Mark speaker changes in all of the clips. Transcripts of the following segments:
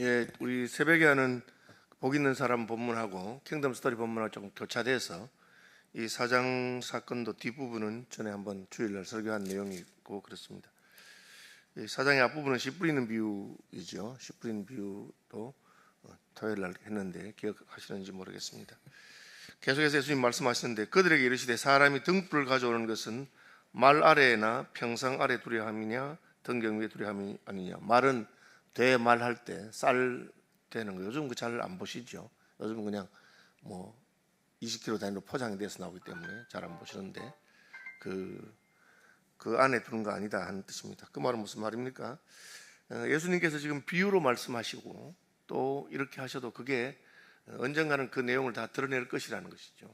Speaker 1: 예, 우리 새벽에 하는 복 있는 사람 본문하고 킹덤 스토리 본문하고 조금 교차돼서 이 사장 사건도 뒷부분은 전에 한번 주일날 설교한 내용이 있고 그렇습니다. 이 사장의 앞부분은 씨 뿌리는 비유이죠. 씨 뿌리는 비유도 토요일날 했는데 기억하시는지 모르겠습니다. 계속해서 예수님 말씀하시는데 그들에게 이르시되 사람이 등불을 가져오는 것은 말 아래나 평상 아래 두려함이냐 등경 위에 두려함이 아니냐. 말은 돼 말할 때 쌀 되는 거 요즘 그 잘 안 보시죠. 요즘은 그냥 뭐 20kg 단위로 포장이 돼서 나오기 때문에 잘 안 보시는데 그 안에 두는 거 아니다 하는 뜻입니다. 그 말은 무슨 말입니까? 예수님께서 지금 비유로 말씀하시고 또 이렇게 하셔도 그게 언젠가는 그 내용을 다 드러낼 것이라는 것이죠.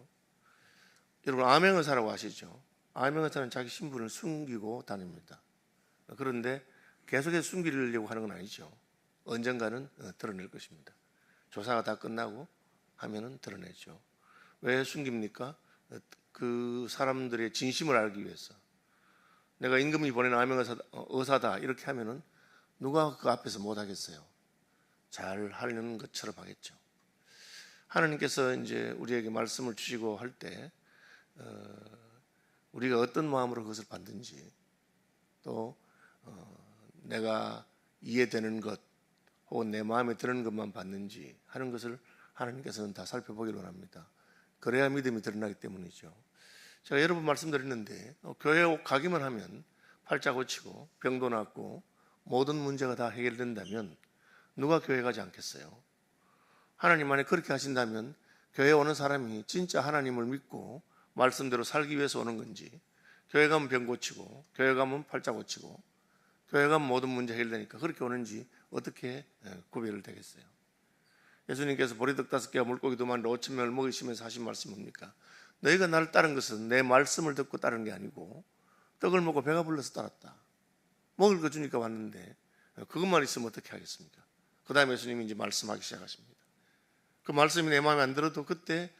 Speaker 1: 여러분 암행의사라고 아시죠? 암행의사는 자기 신분을 숨기고 다닙니다. 그런데 계속해서 숨기려고 하는 건 아니죠. 언젠가는 드러낼 것입니다. 조사가 다 끝나고 하면은 드러내죠. 왜 숨깁니까? 그 사람들의 진심을 알기 위해서. 내가 임금이 보낸 암행의사다 이렇게 하면은 누가 그 앞에서 못 하겠어요. 잘 하려는 것처럼 하겠죠. 하나님께서 이제 우리에게 말씀을 주시고 할 때 우리가 어떤 마음으로 그것을 받든지 또 내가 이해되는 것 혹은 내 마음에 드는 것만 받는지 하는 것을 하나님께서는 다 살펴보기를 원합니다. 그래야 믿음이 드러나기 때문이죠. 제가 여러 번 말씀드렸는데 교회 가기만 하면 팔자 고치고 병도 낫고 모든 문제가 다 해결된다면 누가 교회 가지 않겠어요? 하나님 안에 그렇게 하신다면 교회 오는 사람이 진짜 하나님을 믿고 말씀대로 살기 위해서 오는 건지, 교회 가면 병 고치고 교회 가면 팔자 고치고 교회 가면 모든 문제 해결되니까 그렇게 오는지 어떻게 구별을 되겠어요? 예수님께서 보리떡 5개와 물고기 2마리 5,000명을 먹이시면서 하신 말씀 뭡니까? 너희가 나를 따른 것은 내 말씀을 듣고 따른 게 아니고 떡을 먹고 배가 불러서 따랐다. 먹을 거 주니까 왔는데 그것만 있으면 어떻게 하겠습니까? 그 다음에 예수님이 이제 말씀하기 시작하십니다. 그 말씀이 내 마음에 안 들어도 그때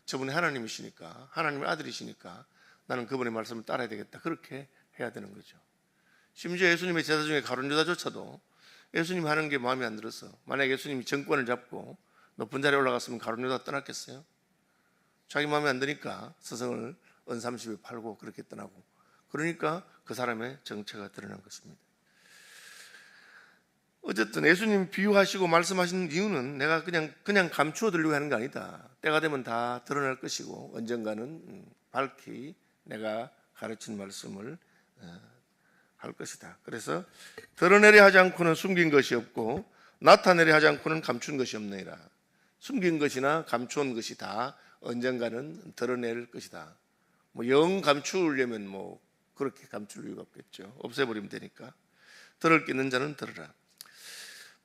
Speaker 1: 저분이 하나님이시니까, 하나님의 아들이시니까 나는 그분의 말씀을 따라야 되겠다. 그렇게 해야 되는 거죠. 심지어 예수님의 제자 중에 가룟 유다조차도 예수님이 하는 게 마음에 안 들어서, 만약에 예수님이 정권을 잡고 높은 자리에 올라갔으면 가룟 유다 떠났겠어요? 자기 마음에 안 드니까 스승을 은 30에 팔고 그렇게 떠나고, 그러니까 그 사람의 정체가 드러난 것입니다. 어쨌든 예수님 비유하시고 말씀하시는 이유는 내가 그냥 감추어 드리려고 하는 게 아니다. 때가 되면 다 드러날 것이고 언젠가는 밝히 내가 가르친 말씀을 할 것이다. 그래서 드러내려 하지 않고는 숨긴 것이 없고 나타내려 하지 않고는 감춘 것이 없느니라. 숨긴 것이나 감추은 것이 다 언젠가는 드러낼 것이다. 뭐 영 감추려면 뭐 그렇게 감출 이유가 없겠죠. 없애버리면 되니까. 들을 게 있는 자는 들으라.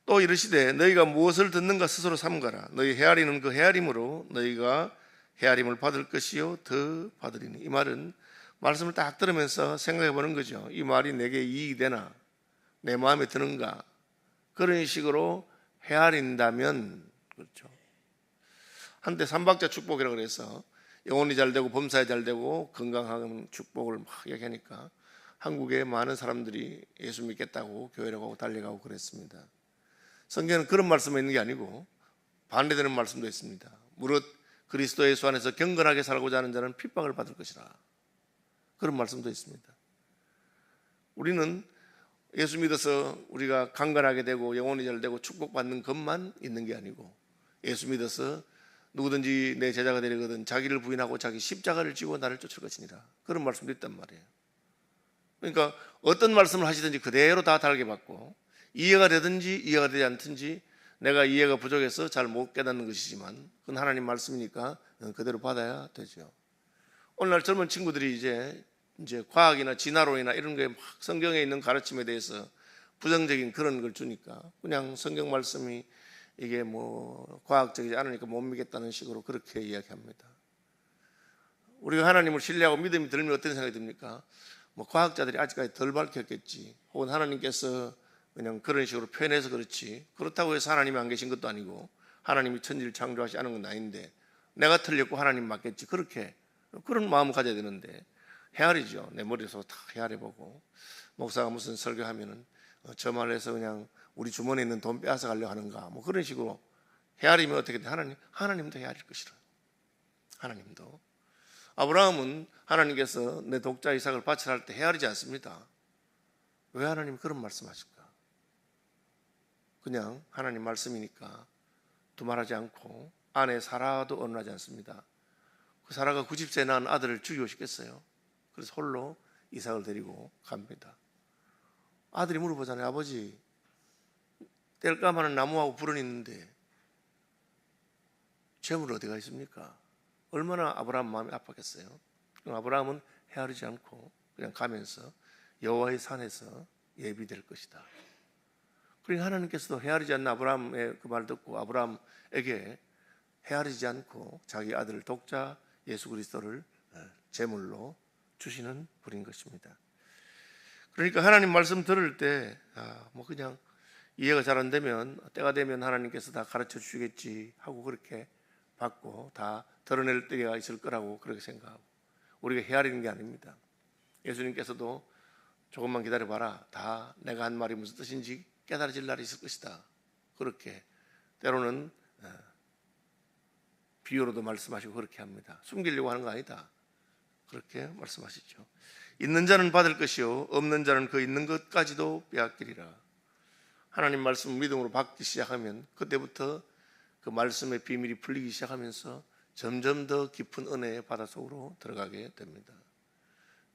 Speaker 1: 또 이르시되 너희가 무엇을 듣는가 스스로 삼가라. 너희 헤아리는 그 헤아림으로 너희가 헤아림을 받을 것이요 더 받으리니. 이 말은 말씀을 딱 들으면서 생각해 보는 거죠. 이 말이 내게 이익이 되나? 내 마음에 드는가? 그런 식으로 헤아린다면, 그렇죠. 한때 삼박자 축복이라고 그래서 영혼이 잘 되고 범사에 잘 되고 건강한 축복을 막 얘기하니까 한국에 많은 사람들이 예수 믿겠다고 교회를 가고 달려가고 그랬습니다. 성경에는 그런 말씀이 있는 게 아니고 반대되는 말씀도 있습니다. 무릇 그리스도 예수 안에서 경건하게 살고자 하는 자는 핍박을 받을 것이라. 그런 말씀도 있습니다. 우리는 예수 믿어서 우리가 강건하게 되고 영혼이 잘 되고 축복받는 것만 있는 게 아니고 예수 믿어서 누구든지 내 제자가 되려거든 자기를 부인하고 자기 십자가를 지고 나를 쫓을 것이니라. 그런 말씀도 있단 말이에요. 그러니까 어떤 말씀을 하시든지 그대로 다 다르게 받고 이해가 되든지 이해가 되지 않든지 내가 이해가 부족해서 잘 못 깨닫는 것이지만 그건 하나님 말씀이니까 그대로 받아야 되죠. 오늘날 젊은 친구들이 이제 과학이나 진화론이나 이런 거에 막 성경에 있는 가르침에 대해서 부정적인 그런 걸 주니까 그냥 성경 말씀이 이게 뭐 과학적이지 않으니까 못 믿겠다는 식으로 그렇게 이야기합니다. 우리가 하나님을 신뢰하고 믿음이 들면 어떤 생각이 듭니까? 뭐 과학자들이 아직까지 덜 밝혔겠지, 혹은 하나님께서 그냥 그런 식으로 표현해서 그렇지, 그렇다고 해서 하나님이 안 계신 것도 아니고 하나님이 천지를 창조하지 않은 건 아닌데 내가 틀렸고 하나님 맞겠지, 그렇게 그런 마음을 가져야 되는데 헤아리죠. 내 머리에서 다 헤아려보고 목사가 무슨 설교하면은 저 말해서 그냥 우리 주머니에 있는 돈 빼앗아 가려고 하는가, 뭐 그런 식으로 헤아리면 어떻게 돼? 하나님도 헤아릴 것이라. 하나님도. 아브라함은 하나님께서 내 독자 이삭을 바치라 할 때 헤아리지 않습니다. 왜 하나님이 그런 말씀하실까? 그냥 하나님 말씀이니까 두말하지 않고 아내 사라도 언하지 않습니다. 그 사라가 90세 낳은 아들을 죽이고 싶겠어요. 그래서 홀로 이삭을 데리고 갑니다. 아들이 물어보잖아요. 아버지, 뗄감하는 나무하고 불은 있는데 재물 어디가 있습니까? 얼마나 아브라함 마음이 아팠겠어요. 그럼 아브라함은 헤아리지 않고 그냥 가면서 여호와의 산에서 예비될 것이다. 그러니까 하나님께서도 헤아리지 않는 아브라함의 그 말 듣고 아브라함에게 헤아리지 않고 자기 아들 독자 예수 그리스도를 제물로 주시는 분인 것입니다. 그러니까 하나님 말씀 들을 때 뭐 그냥 이해가 잘 안 되면 때가 되면 하나님께서 다 가르쳐 주시겠지 하고 그렇게 받고 다 드러낼 때가 있을 거라고 그렇게 생각하고 우리가 헤아리는 게 아닙니다. 예수님께서도 조금만 기다려봐라. 다 내가 한 말이 무슨 뜻인지 깨달아질 날이 있을 것이다. 그렇게 때로는 비유로도 말씀하시고 그렇게 합니다. 숨기려고 하는 거 아니다. 그렇게 말씀하시죠. 있는 자는 받을 것이요 없는 자는 그 있는 것까지도 빼앗기리라. 하나님 말씀 믿음으로 받기 시작하면 그때부터 그 말씀의 비밀이 풀리기 시작하면서 점점 더 깊은 은혜의 바다 속으로 들어가게 됩니다.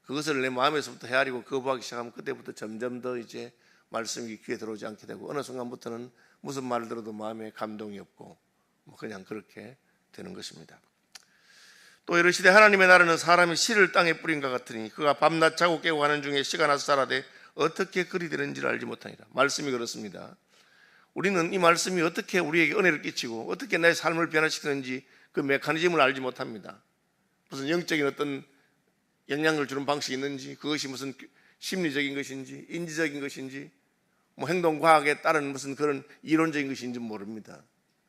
Speaker 1: 그것을 내 마음에서부터 헤아리고 거부하기 시작하면 그때부터 점점 더 이제 말씀이 귀에 들어오지 않게 되고 어느 순간부터는 무슨 말을 들어도 마음에 감동이 없고 뭐 그냥 그렇게 되는 것입니다. 또 이르시되 하나님의 나라는 사람이 씨를 땅에 뿌린 것 같으니 그가 밤낮 자고 깨고 하는 중에 씨가 나서 자라되 어떻게 그리 되는지를 알지 못하니라. 말씀이 그렇습니다. 우리는 이 말씀이 어떻게 우리에게 은혜를 끼치고 어떻게 나의 삶을 변화시키는지 그 메커니즘을 알지 못합니다. 무슨 영적인 어떤 영향을 주는 방식이 있는지, 그것이 무슨 심리적인 것인지 인지적인 것인지 뭐 행동과학에 따른 무슨 그런 이론적인 것인지 모릅니다.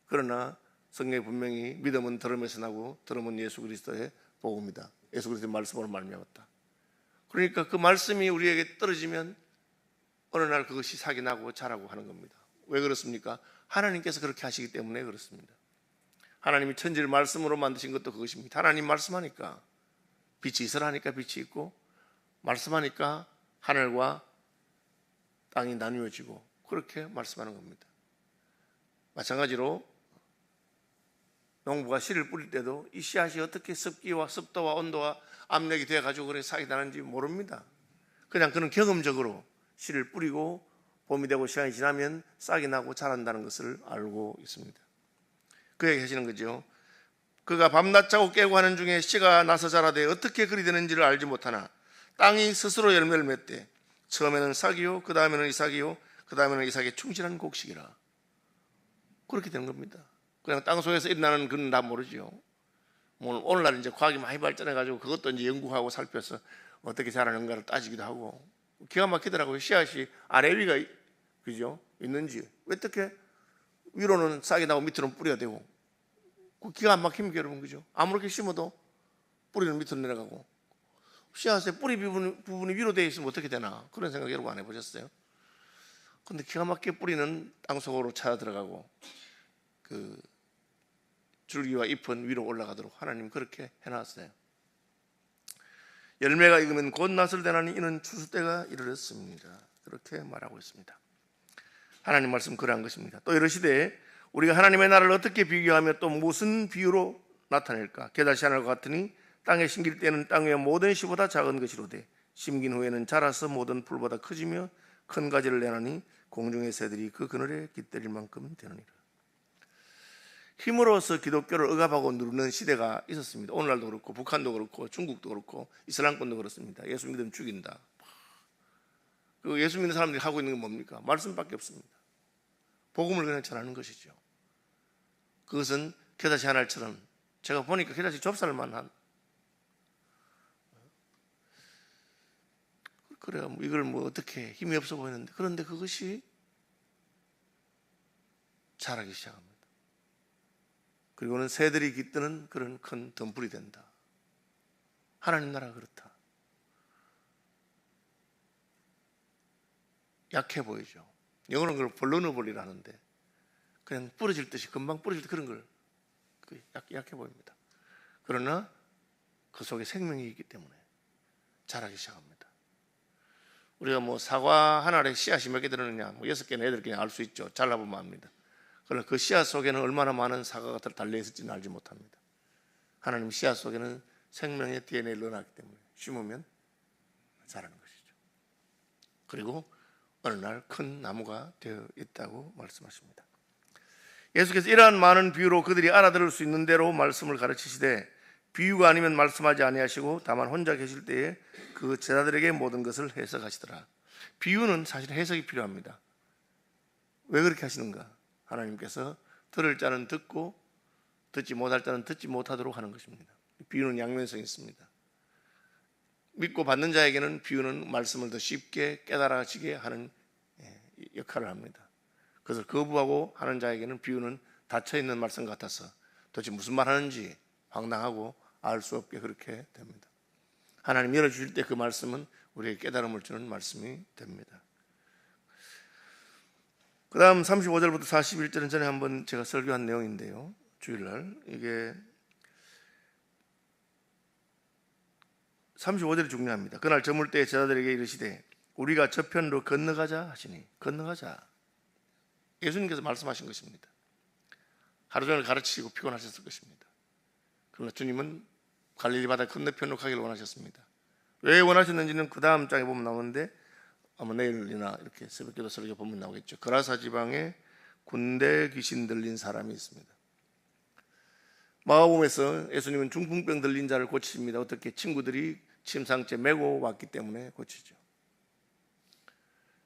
Speaker 1: 그러나 성경에 분명히 믿음은 들음에서 나고 들음은 예수 그리스도의 복음이다. 예수 그리스도의 말씀으로 말미암았다. 그러니까 그 말씀이 우리에게 떨어지면 어느 날 그것이 sak이 나고 자라고 하는 겁니다. 왜 그렇습니까? 하나님께서 그렇게 하시기 때문에 그렇습니다. 하나님이 천지를 말씀으로 만드신 것도 그것입니다. 하나님 말씀하니까 빛이 있으라니까 빛이 있고 말씀하니까 하늘과 땅이 나누어지고 그렇게 말씀하는 겁니다. 마찬가지로 농부가 씨를 뿌릴 때도 이 씨앗이 어떻게 습기와 습도와 온도와 압력이 되어가지고 그렇게 싹이 나는지 모릅니다. 그냥 그는 경험적으로 씨를 뿌리고 봄이 되고 시간이 지나면 싹이 나고 자란다는 것을 알고 있습니다. 그 얘기 하시는 거죠. 그가 밤낮 자고 깨고 하는 중에 씨가 나서 자라되 어떻게 그리 되는지를 알지 못하나 땅이 스스로 열매를 맺되 처음에는 싹이요 그 다음에는 이삭이요 그 다음에는 이삭의 충실한 곡식이라. 그렇게 되는 겁니다. 그냥 땅 속에서 일어나는 그건 다 모르죠. 오늘날 이제 과학이 많이 발전해가지고 그것도 이제 연구하고 살펴서 어떻게 자라는가를 따지기도 하고 기가 막히더라고요. 씨앗이 아래 위가 그죠 있는지 어떻게 위로는 싹이 나고 밑으로는 뿌리가 되고 그 기가 안 막힙니까 여러분 그죠? 아무렇게 심어도 뿌리는 밑으로 내려가고 씨앗의 뿌리 부분이 위로 되어 있으면 어떻게 되나 그런 생각 여러분 안 해보셨어요? 근데 기가 막히게 뿌리는 땅속으로 찾아 들어가고 그 줄기와 잎은 위로 올라가도록 하나님 그렇게 해놨어요. 열매가 익으면 곧 낫을 되나니 이는 추수 때가 이르렀습니다. 그렇게 말하고 있습니다. 하나님 말씀 그러한 것입니다. 또 이르시되 우리가 하나님의 나라를 어떻게 비교하며 또 무슨 비유로 나타낼까? 게다시 하늘과 같으니 땅에 심길 때는 땅 위의 모든 씨보다 작은 것이로되 심긴 후에는 자라서 모든 풀보다 커지며 큰 가지를 내나니 공중의 새들이 그 그늘에 깃들일 만큼 되느니라. 힘으로써 기독교를 억압하고 누르는 시대가 있었습니다. 오늘날도 그렇고 북한도 그렇고 중국도 그렇고 이슬람권도 그렇습니다. 예수 믿으면 죽인다. 그 예수 믿는 사람들이 하고 있는 건 뭡니까? 말씀밖에 없습니다. 복음을 그냥 전하는 것이죠. 그것은 겨다시 하늘처럼 제가 보니까 겨다시 좁쌀만 한 그래요. 이걸 뭐 어떻게 힘이 없어 보이는데 그런데 그것이 자라기 시작합니다. 그리고는 새들이 깃드는 그런 큰 덤불이 된다. 하나님 나라가 그렇다. 약해 보이죠. 영어로는 그걸 볼러너블이라 하는데 그냥 부러질 듯이 금방 부러질 듯 그런 걸 약해 보입니다. 그러나 그 속에 생명이 있기 때문에 자라기 시작합니다. 우리가 뭐 사과 한 알에 씨앗이 몇 개 들었느냐, 뭐 6개나 8개나 알 수 있죠. 잘라보면 압니다. 그러나 그 씨앗 속에는 얼마나 많은 사과가 달려 있을지는 알지 못합니다. 하나님 씨앗 속에는 생명의 DNA를 넣어놨기 때문에 심으면 자라는 것이죠. 그리고 어느 날 큰 나무가 되어 있다고 말씀하십니다. 예수께서 이러한 많은 비유로 그들이 알아들을 수 있는 대로 말씀을 가르치시되 비유가 아니면 말씀하지 아니하시고 다만 혼자 계실 때에 그 제자들에게 모든 것을 해석하시더라. 비유는 사실 해석이 필요합니다. 왜 그렇게 하시는가? 하나님께서 들을 자는 듣고 듣지 못할 자는 듣지 못하도록 하는 것입니다. 비유는 양면성이 있습니다. 믿고 받는 자에게는 비유는 말씀을 더 쉽게 깨달아지게 하는 역할을 합니다. 그것을 거부하고 하는 자에게는 비유는 닫혀있는 말씀 같아서 도대체 무슨 말 하는지 황당하고 알 수 없게 그렇게 됩니다. 하나님 열어주실 때 그 말씀은 우리에게 깨달음을 주는 말씀이 됩니다. 그 다음 35절부터 41절은 전에 한번 제가 설교한 내용인데요. 주일날 이게 35절이 중요합니다. 그날 저물 때 제자들에게 이르시되 우리가 저편으로 건너가자 하시니 건너가자. 예수님께서 말씀하신 것입니다. 하루 종일 가르치시고 피곤하셨을 것입니다. 그러나 주님은 갈릴리 바다 건너편으로 가기를 원하셨습니다. 왜 원하셨는지는 그 다음 장에 보면 나오는데 아마 내일이나 이렇게 새벽기도 설교 보면 나오겠죠. 거라사 지방에 군대 귀신 들린 사람이 있습니다. 마가복음에서 예수님은 중풍병 들린 자를 고치십니다. 어떻게? 친구들이 침상째 메고 왔기 때문에 고치죠.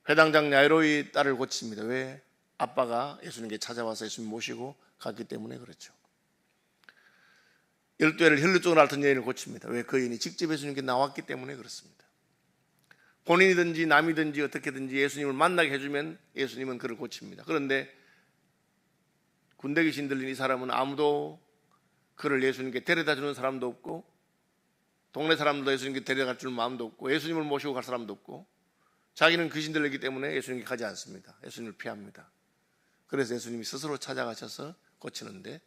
Speaker 1: 회당장 야이로의 딸을 고치십니다. 왜? 아빠가 예수님께 찾아와서 예수님 모시고 갔기 때문에 그렇죠. 12회를 혈루증을 앓던 여인을 고칩니다. 왜? 그 여인이 직접 예수님께 나왔기 때문에 그렇습니다. 본인이든지 남이든지 어떻게든지 예수님을 만나게 해주면 예수님은 그를 고칩니다. 그런데 군대 귀신 들린 이 사람은 아무도 그를 예수님께 데려다 주는 사람도 없고 동네 사람들도 예수님께 데려갈 줄 마음도 없고 예수님을 모시고 갈 사람도 없고 자기는 귀신 들리기 때문에 예수님께 가지 않습니다. 예수님을 피합니다. 그래서 예수님이 스스로 찾아가셔서 고치는데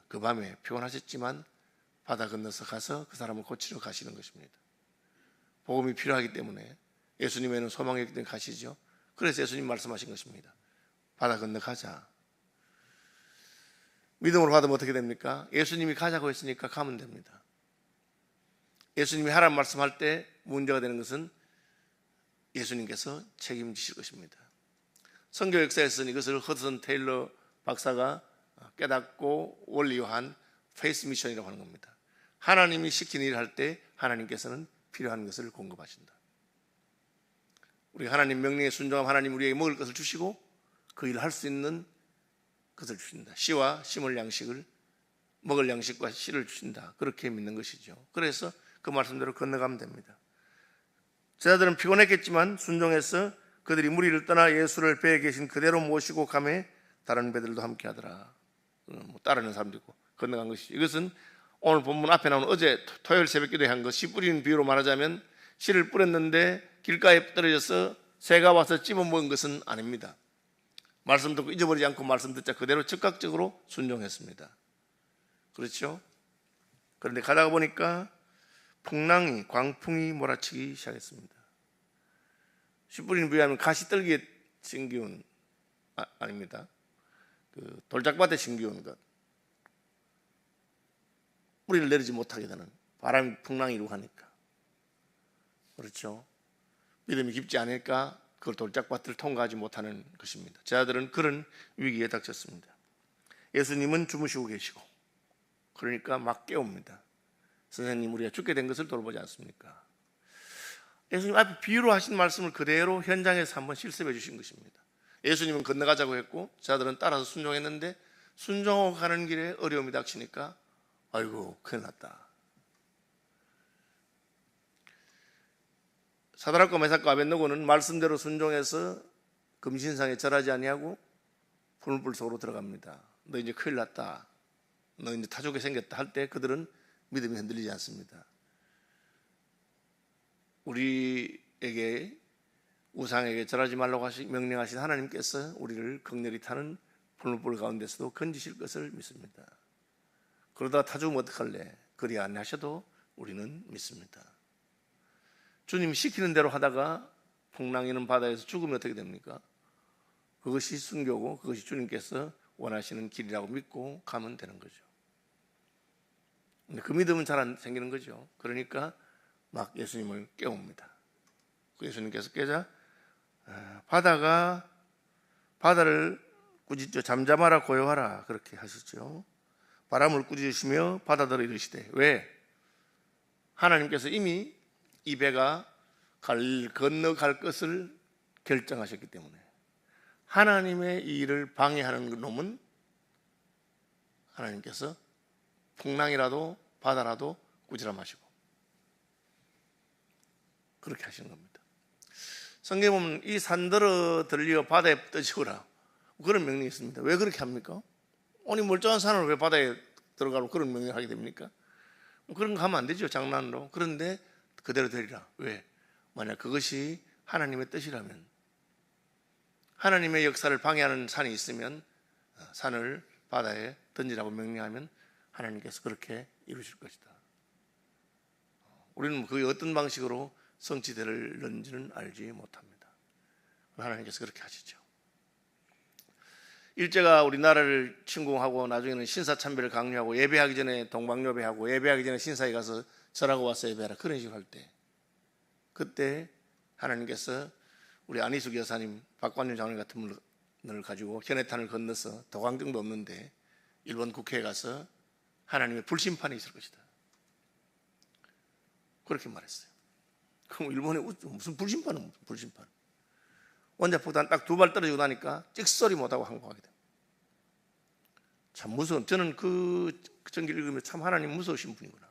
Speaker 1: 그 밤에 피곤하셨지만 바다 건너서 가서 그 사람을 고치러 가시는 것입니다. 복음이 필요하기 때문에 예수님에는 소망이 있기 때문에 가시죠. 그래서 예수님 말씀하신 것입니다. 바다 건너 가자. 믿음으로 받으면 어떻게 됩니까? 예수님이 가자고 했으니까 가면 됩니다. 예수님이 하라는 말씀할 때 문제가 되는 것은 예수님께서 책임지실 것입니다. 선교 역사에서는 이것을 허드슨 테일러 박사가 깨닫고 원리화한 페이스 미션이라고 하는 겁니다. 하나님이 시킨 일을 할 때 하나님께서는 필요한 것을 공급하신다. 우리 하나님 명령에 순종하면 하나님 우리에게 먹을 것을 주시고 그 일을 할 수 있는 것을 주신다. 씨와 심을 양식을 먹을 양식과 씨를 주신다. 그렇게 믿는 것이죠. 그래서 그 말씀대로 건너가면 됩니다. 제자들은 피곤했겠지만 순종해서 그들이 무리를 떠나 예수를 배에 계신 그대로 모시고 가매 다른 배들도 함께 하더라. 따르는 사람도 있고 건너간 것이죠. 이것은 오늘 본문 앞에 나오는 어제 토요일 새벽 기도에 한 것, 씨 뿌리는 비유로 말하자면 씨를 뿌렸는데 길가에 떨어져서 새가 와서 찝어 먹은 것은 아닙니다. 말씀 듣고 잊어버리지 않고 말씀 듣자 그대로 즉각적으로 순종했습니다. 그렇죠? 그런데 가다가 보니까 광풍이 몰아치기 시작했습니다. 씨 뿌리는 비유하면 가시떨기에 심기운 아닙니다. 그 돌짝밭에 심기운 것. 뿌리를 내리지 못하게 되는 바람이 풍랑이 일고 하니까. 그렇죠? 믿음이 깊지 않으니까 그걸 돌짝밭을 통과하지 못하는 것입니다. 제자들은 그런 위기에 닥쳤습니다. 예수님은 주무시고 계시고 그러니까 막 깨웁니다. 선생님 우리가 죽게 된 것을 돌보지 않습니까? 예수님 앞에 비유로 하신 말씀을 그대로 현장에서 한번 실습해 주신 것입니다. 예수님은 건너가자고 했고 제자들은 따라서 순종했는데 순종하고 가는 길에 어려움이 닥치니까 아이고 큰일 났다. 사드락과 메삭과 아벳느고는 말씀대로 순종해서 금신상에 절하지 아니하고 불불 속으로 들어갑니다. 너 이제 큰일 났다. 너 이제 타죽게 생겼다 할 때 그들은 믿음이 흔들리지 않습니다. 우리에게 우상에게 절하지 말라고 명령하신 하나님께서 우리를 극렬히 타는 불물불 가운데서도 건지실 것을 믿습니다. 그러다 타 죽으면 어떡할래? 그리 안 하셔도 우리는 믿습니다. 주님이 시키는 대로 하다가 풍랑이는 바다에서 죽으면 어떻게 됩니까? 그것이 순교고 그것이 주님께서 원하시는 길이라고 믿고 가면 되는 거죠. 근데 그 믿음은 잘 안 생기는 거죠. 그러니까 막 예수님을 깨웁니다. 그 예수님께서 깨자 바다를 꾸짖죠. 잠잠하라 고요하라 그렇게 하시죠. 바람을 꾸짖으시며 바다들을 이르시되 왜? 하나님께서 이미 이 배가 건너갈 것을 결정하셨기 때문에 하나님의 이 일을 방해하는 놈은 하나님께서 풍랑이라도 바다라도 꾸지라 마시고 그렇게 하시는 겁니다. 성경에 보면 이 산들어 들리어 바다에 떠지거라 그런 명령이 있습니다. 왜 그렇게 합니까? 아니 멀쩡한 산을 왜 바다에 들어가고 그런 명령을 하게 됩니까? 그런 거 하면 안 되죠. 장난으로. 그런데 그대로 되리라. 왜? 만약 그것이 하나님의 뜻이라면 하나님의 역사를 방해하는 산이 있으면 산을 바다에 던지라고 명령하면 하나님께서 그렇게 이루실 것이다. 우리는 그게 어떤 방식으로 성취될는지는 알지 못합니다. 하나님께서 그렇게 하시죠. 일제가 우리나라를 침공하고 나중에는 신사참배를 강요하고 예배하기 전에 동방요배하고 예배하기 전에 신사에 가서 절하고 와서 예배하라 그런 식으로 할 때 그때 하나님께서 우리 안희숙 여사님 박관윤 장로님 같은 분을 가지고 현해탄을 건너서 도강정도 없는데 일본 국회에 가서 하나님의 불심판이 있을 것이다 그렇게 말했어요. 그럼 일본에 무슨 불심판은 불심판 원자폭탄 딱 2발 떨어지고 나니까 찍소리 못하고 항복하게 됩니다. 참 무서운 저는 그 전기를 읽으면 참 하나님 무서우신 분이구나.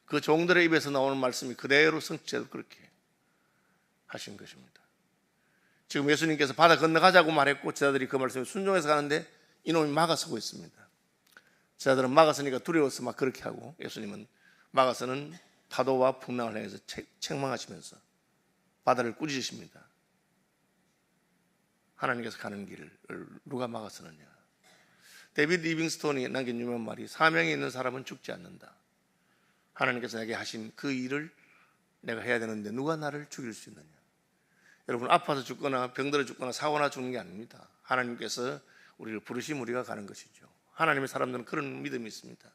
Speaker 1: 그 종들의 입에서 나오는 말씀이 그대로 성취해도 그렇게 하신 것입니다. 지금 예수님께서 바다 건너가자고 말했고 제자들이 그 말씀에 순종해서 가는데 이놈이 막아서고 있습니다. 제자들은 막아서니까 두려워서 막 그렇게 하고 예수님은 막아서는 파도와 풍랑을 향해서 책망하시면서 바다를 꾸짖으십니다. 하나님께서 가는 길을 누가 막아서느냐. 데이비드 리빙스톤이 남긴 유명한 말이 사명이 있는 사람은 죽지 않는다. 하나님께서 내게 하신 그 일을 내가 해야 되는데 누가 나를 죽일 수 있느냐. 여러분 아파서 죽거나 병들어 죽거나 사고나 죽는 게 아닙니다. 하나님께서 우리를 부르시면 우리가 가는 것이죠. 하나님의 사람들은 그런 믿음이 있습니다.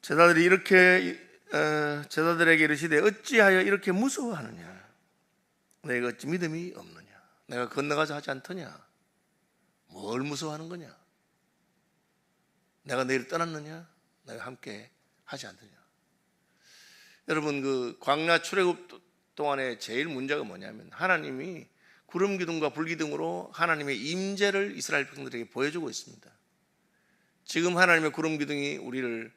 Speaker 1: 제자들이 이렇게 제자들에게 이르시되 어찌하여 이렇게 무서워하느냐. 내가 어찌 믿음이 없느냐. 내가 건너가자 하지 않더냐. 뭘 무서워하는 거냐. 내가 너희를 떠났느냐. 내가 함께 하지 않더냐. 여러분 그 광야 출애굽 동안에 제일 문제가 뭐냐면 하나님이 구름 기둥과 불 기둥으로 하나님의 임재를 이스라엘 백성들에게 보여주고 있습니다. 지금 하나님의 구름 기둥이 우리를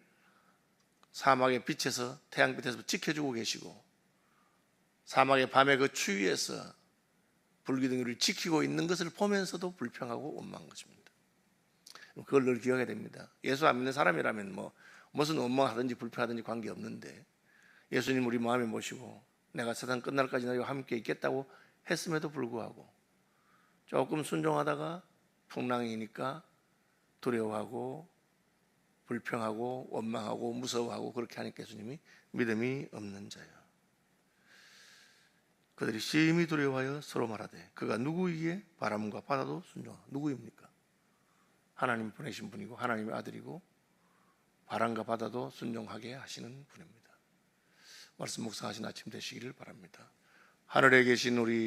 Speaker 1: 사막의 빛에서 태양빛에서 지켜주고 계시고 사막의 밤의 그 추위에서 불기둥이 우리를 지키고 있는 것을 보면서도 불평하고 원망한 것입니다. 그걸 늘 기억해야 됩니다. 예수 안 믿는 사람이라면 무슨 원망하든지 불평하든지 관계없는데 예수님 우리 마음에 모시고 내가 세상 끝날까지 너희와 함께 있겠다고 했음에도 불구하고 조금 순종하다가 풍랑이니까 두려워하고 불평하고 원망하고 무서워하고 그렇게 하니까 예수님이 믿음이 없는 자야. 그들이 심히 두려워하여 서로 말하되 그가 누구이기에 바람과 바다도 순종하고. 누구입니까? 하나님 보내신 분이고 하나님의 아들이고 바람과 바다도 순종하게 하시는 분입니다. 말씀 묵상하신 아침 되시기를 바랍니다. 하늘에 계신 우리